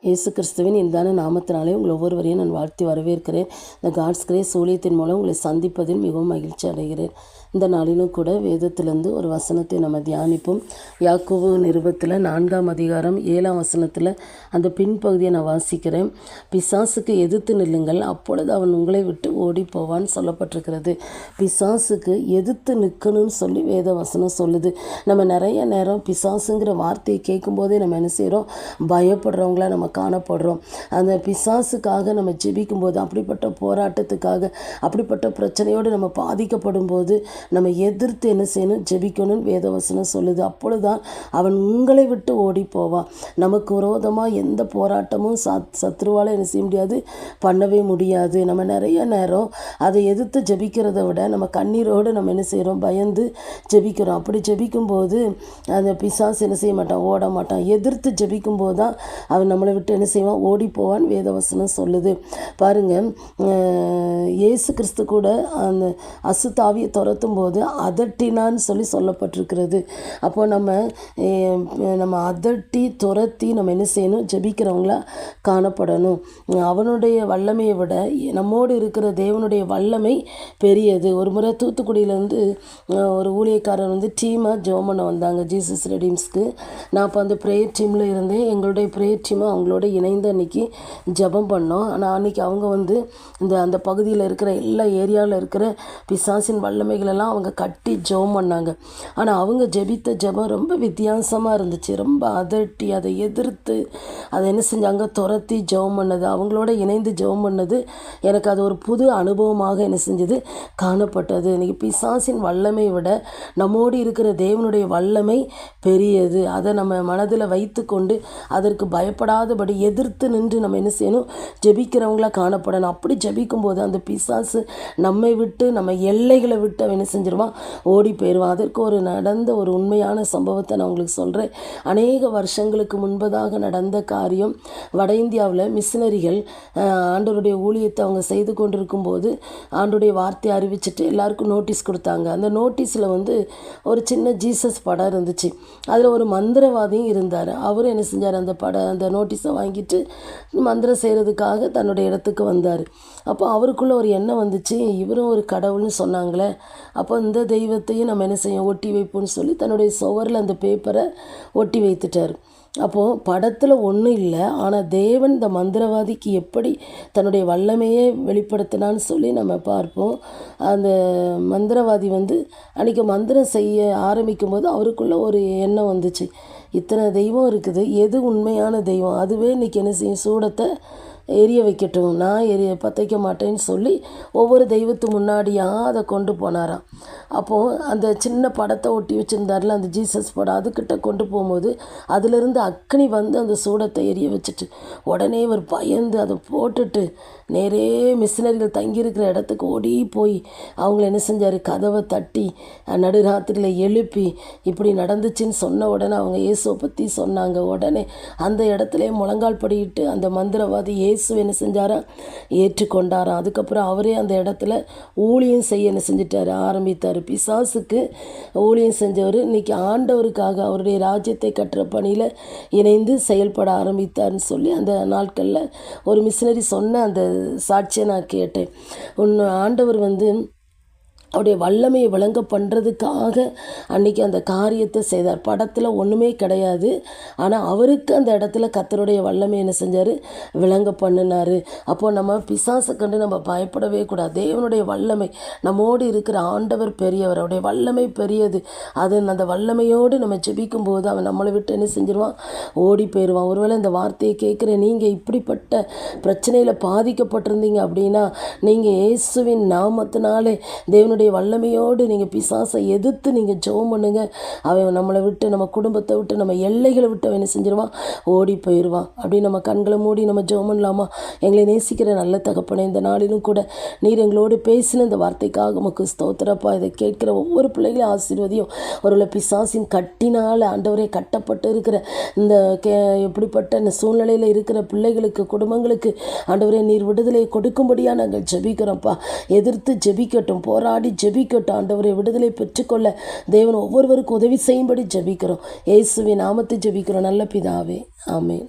இயேசு கிறிஸ்துவின் இந்தான நாமத்தினாலே உங்கள் ஒவ்வொருவரையும் நான் வாழ்த்தி வரவேற்கிறேன். இந்த காட்ஸ் கிரேஸ் ஊழியத்தின் மூலம் உங்களை சந்திப்பதில் மிகவும் மகிழ்ச்சி அடைகிறேன். இந்த நாளிலும் கூட வேதத்திலிருந்து ஒரு வசனத்தை நம்ம தியானிப்போம். யாக்கோபு நிருபத்தில் 4ஆம் அதிகாரம் 7ஆம் வசனத்தில் அந்த பின்பகுதியை நான் வாசிக்கிறேன். பிசாசுக்கு எதிர்த்து நில்லுங்கள், அப்பொழுது அவன் உங்களை விட்டு ஓடி போவான்னு சொல்லப்பட்டிருக்கிறது. பிசாசுக்கு எதிர்த்து நிற்கணும்னு சொல்லி வேத வசனம் சொல்லுது. நம்ம நிறைய நேரம் பிசாசுங்கிற வார்த்தையை கேட்கும்போதே நம்ம என்ன செய்கிறோம், பயப்படுறவங்களா நம்ம காணப்படுறோம். அந்த பிசாசுக்காக நம்ம ஜெபிக்கும்போது, அப்படிப்பட்ட போராட்டத்துக்காக, அப்படிப்பட்ட பிரச்சனையோடு நம்ம பாதிக்கப்படும் போது நம்ம எதிர்த்து என்ன செய்யணும், ஜெபிக்கணும்னு வேதவசனம் சொல்லுது. அப்பொழுதுதான் அவன் உங்களை விட்டு ஓடி போவான். நமக்கு விரோதமாக எந்த போராட்டமும் சத்ருவால் என்ன செய்ய முடியாது, பண்ணவே முடியாது. நம்ம நிறைய நேரம் அதை எதிர்த்து ஜெபிக்கிறத விட நம்ம கண்ணீரோடு நம்ம என்ன செய்கிறோம், பயந்து ஜெபிக்கிறோம். அப்படி ஜெபிக்கும்போது அந்த பிசாசு என்ன செய்ய மாட்டான், ஓட மாட்டான். எதிர்த்து ஜெபிக்கும்போது தான் அவன் நம்மளை விட்டு என்ன செய்வான், ஓடி போவான் வேதவசனம் சொல்லுது. பாருங்கள், இயேசு கிறிஸ்து கூட அந்த அசுத்தாவியை துரத்தும் போது அதட்டினான்னு சொல்லப்பட்டிருக்கிறது. அப்போ நம்ம அதட்டி துரத்தி நம்ம என்ன செய்யணும், ஜெபிக்கிறவங்களா காணப்படணும். அவனுடைய வல்லமையை விட நம்மோடு இருக்கிற தேவனுடைய வல்லமை பெரியது. ஒரு முறை தூத்துக்குடியிலேருந்து ஒரு ஊழியக்காரர் டீமாக ஜெபம் பண்ண வந்தாங்க ஜீசஸ் ரெடீம்ஸ்க்கு. நான் அப்போ அந்த ப்ரேயர் டீமில் இருந்தேன். எங்களுடைய ப்ரேயர் டீமை அவங்களோட இணைந்து அன்றைக்கி ஜெபம் பண்ணோம். ஆனால் அன்றைக்கி அவங்க அந்த பகுதியில் இருக்கிற எல்லா ஏரியாவில் இருக்கிற பிசாசின் வல்லமைகளெல்லாம் அவங்க கட்டி ஜெபம் பண்ணாங்க. ஆனால் அவங்க ஜெபித்த ஜெபம் ரொம்ப வித்தியாசமாக இருந்துச்சு. ரொம்ப அதட்டி அதை எதிர்த்து அதை என்ன செஞ்சாங்க, துரத்தி ஜெபம் பண்ணது, அவங்களோட இணைந்து ஜெபம் பண்ணது எனக்கு அது ஒரு புது அனுபவமாக என்ன செஞ்சது, காணப்பட்டது. இன்றைக்கி பிசாசின் வல்லமை விட நம்மோடு இருக்கிற தேவனுடைய வல்லமை பெரியது. அதை நம்ம மனதில் வைத்து கொண்டு அதற்கு பயப்படாதபடி எதிர்த்து நின்று நம்ம என்ன செய்யணும், ஜெபிக்கிறவங்களாக காணப்படணும். அப்படி ஜெபிக்கும்போது அந்த பிசாசு நம்மை விட்டு, நம்ம எல்லைகளை விட்டு அவன் என்ன செஞ்சிருவான், ஓடி போயிடுவான். அதற்கு நடந்த ஒரு உண்மையான சம்பவத்தை நான் உங்களுக்கு சொல்கிறேன். அநேக வருஷங்களுக்கு முன்பதாக நடந்த காரியம். வட இந்தியாவில் மிஷினரிகள் ஆண்டவருடைய ஊழியத்தை அவங்க செய்து கொண்டிருக்கும் போது ஆண்டவருடைய வார்த்தையை அறிவிச்சிட்டு எல்லாருக்கும் நோட்டீஸ் கொடுத்தாங்க. அந்த நோட்டீஸில் ஒரு சின்ன ஜீசஸ் படம் இருந்துச்சு. அதில் ஒரு மந்திரவாதியும் இருந்தார். அவரும் என்ன செஞ்சார், அந்த நோட்டீஸை வாங்கிட்டு மந்திரம் செய்கிறதுக்காக தன்னுடைய இடத்துக்கு வந்தார். அப்போ அவருக்குள்ளே ஒரு எண்ணம் வந்துச்சு, இவரும் ஒரு கடவுள்னு சொன்னாங்களே, அப்போ இந்த தெய்வத்தையும் நம்ம என்ன செய்யும், ஒட்டி வைப்போம்னு சொல்லி தன்னுடைய சுவரில் அந்த பேப்பரை ஒட்டி வைத்துட்டார். அப்போது படத்தில் ஒன்றும் இல்லை, ஆனால் தேவன் இந்த மந்திரவாதிக்கு எப்படி தன்னுடைய வல்லமையை வெளிப்படுத்தினான்னு சொல்லி நம்ம பார்ப்போம். அந்த மந்திரவாதி அன்றைக்கி மந்திரம் செய்ய ஆரம்பிக்கும் போது அவருக்குள்ளே ஒரு எண்ணம் வந்துச்சு, இத்தனை தெய்வம் இருக்குது, எது உண்மையான தெய்வம், அதுவே இன்றைக்கி என்ன செய்யும், சூடத்தை எரிய வைக்கட்டும், நான் பற்ற மாட்டேன்னு சொல்லி ஒவ்வொரு தெய்வத்து முன்னாடியாக அதை கொண்டு போனாராம். அப்போது அந்த சின்ன படத்தை ஒட்டி வச்சுருந்தார்ல, அந்த ஜீசஸ் படம், அதுக்கிட்ட கொண்டு போகும்போது அதிலிருந்து அக்னி அந்த சூடத்தை எரிய வச்சுட்டு உடனே இவர் பயந்து அதை போட்டுட்டு நேரே மிஷினரிகள் தங்கியிருக்கிற இடத்துக்கு ஓடி போய் அவங்கள என்ன செஞ்சார், கதவை தட்டி நடுராத்திரியில் எழுப்பி இப்படி நடந்துச்சுன்னு சொன்ன உடனே அவங்க இயேசுவை பற்றி சொன்னாங்க. உடனே அந்த இடத்துல முழங்கால் படிக்கிட்டு அந்த மந்திரவாதி இயேசு என்ன செஞ்சாரா, ஏற்றுக்கொண்டாராம். அதுக்கப்புறம் அவரே அந்த இடத்துல ஊழியம் செய்ய என்ன செஞ்சிட்டார், ஆரம்பித்தார். பிசாசுக்கு ஊழியம் செஞ்சவர் இன்றைக்கி ஆண்டவருக்காக அவருடைய ராஜ்யத்தை கட்டுற பணியில் இணைந்து செயல்பட ஆரம்பித்தார்னு சொல்லி அந்த நாட்களில் ஒரு மிஷினரி சொன்ன அந்த சாட்சியை நான் கேட்டேன். ஆண்டவர் அவருடைய வல்லமையை விளங்க பண்ணுறதுக்காக அன்றைக்கி அந்த காரியத்தை செய்தார். படத்தில் ஒன்றுமே கிடையாது, ஆனால் அவருக்கு அந்த இடத்துல கர்த்தருடைய வல்லமை என்ன செஞ்சார், விளங்க பண்ணினார். அப்போது நம்ம பிசாசை கண்டு நம்ம பயப்படவே கூடாது. தேவனுடைய வல்லமை, நம்மோடு இருக்கிற ஆண்டவர் பெரியவர், அவருடைய வல்லமை பெரியது. அந்த வல்லமையோடு நம்ம ஜெபிக்கும்போது அவன் நம்மளை விட்டு என்ன செஞ்சிருவான், ஓடி போயிடுவான். ஒருவேளை இந்த வார்த்தையை கேட்குற நீங்கள் இப்படிப்பட்ட பிரச்சனையில் பாதிக்கப்பட்டிருந்தீங்க அப்படின்னா, நீங்கள் இயேசுவின் நாமத்தினாலே தேவனுடைய வல்லமையோடு நீங்கள் பிசாசை எதிர்த்து நீங்கள் ஜெபம் பண்ணுங்க. அவன் நம்மளை விட்டு, நம்ம குடும்பத்தை விட்டு, நம்ம எல்லைகளை விட்டு அவன் என்ன செஞ்சிருவான், ஓடி போயிடுவான். அப்படி நம்ம கண்களை மூடி நம்ம ஜெபம் பண்ணலாமா? எங்களை நேசிக்கிற நல்ல தகப்பனே, இந்த நாளிலும் கூட நீர் எங்களோடு பேசின இந்த வார்த்தைக்காக உமக்கு ஸ்தோத்திரப்பா. இதை கேட்கிற ஒவ்வொரு பிள்ளைகளையும் ஆசீர்வதியும். ஒருவேளை பிசாசின் கட்டினால் ஆண்டவரே கட்டப்பட்டு இருக்கிற இந்த எப்படிப்பட்ட இந்த சூழ்நிலையில் இருக்கிற பிள்ளைகளுக்கு, குடும்பங்களுக்கு ஆண்டவரே நீர் விடுதலை கொடுக்கும்படியாக நாங்கள் ஜெபிக்கிறோம்ப்பா. எதிர்த்து ஜெபிக்கட்டும், போராடி ஜெபிக்கட்டும். ஆண்டவரை விடுதலை பெற்றுக்கொள்ள தேவன் ஒவ்வொருவருக்கும் உதவி செய்யும்படி ஜெபிக்கிறோம். இயேசுவின் நாமத்தை ஜெபிக்கிறோம் நல்ல பிதாவே, ஆமென்.